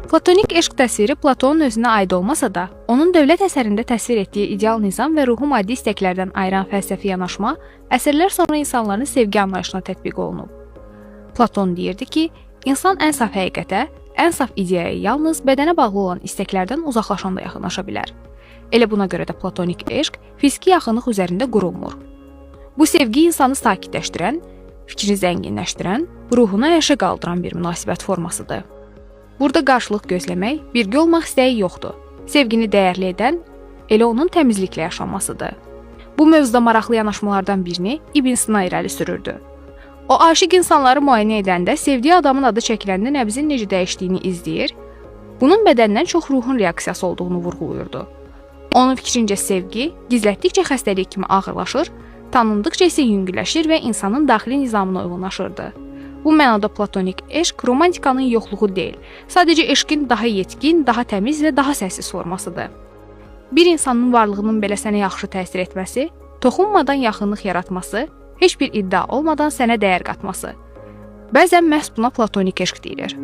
Platonik eşq təsviri Platonun özünə aid olmasa da, onun dövlət əsərində təsvir etdiyi ideal nizam və ruhu maddi istəklərdən ayıran fəlsəfi yanaşma əsrlər sonra insanların sevgi anlayışına tətbiq olunub. Platon deyirdi ki, insan ən saf həqiqətə, ən saf ideyaya yalnız bədənə bağlı olan istəklərdən uzaqlaşanda yaxınlaşa bilər. Elə buna görə də platonik eşq fiziki yaxınlıq üzərində qurulmur. Bu sevgi insanı sakitləşdirən, fikri zənginləşdirən, ruhunu əyşə qaldıran bir münasibət formasıdır. Burada qarşılıq gözləmək, birgə olmaq istəyi yoxdur. Sevgini dəyərli edən, elə onun təmizliklə yaşanmasıdır. Bu mövzuda maraqlı yanaşmalardan birini İbn Sina irəli sürürdü. O, aşiq insanları müayinə edəndə sevdiyi adamın adı çəkiləndə nəbzin necə dəyişdiyini izləyir, bunun bədəndən çox ruhun reaksiyası olduğunu vurğulayırdı. Onun fikrincə sevgi, gizlətdikcə xəstəlik kimi ağırlaşır, tanındıqca isə yüngülləşir və insanın daxili nizamına uyğunlaşırdı. Bu mənada platonik eşq romantikanın yoxluğu deyil, sadəcə eşqin daha yetkin, daha təmiz və daha səssiz formasıdır. Bir insanın varlığının belə sənə yaxşı təsir etməsi, toxunmadan yaxınlıq yaratması, heç bir iddia olmadan sənə dəyər qatması. Bəzən məhz buna platonik eşq deyilir.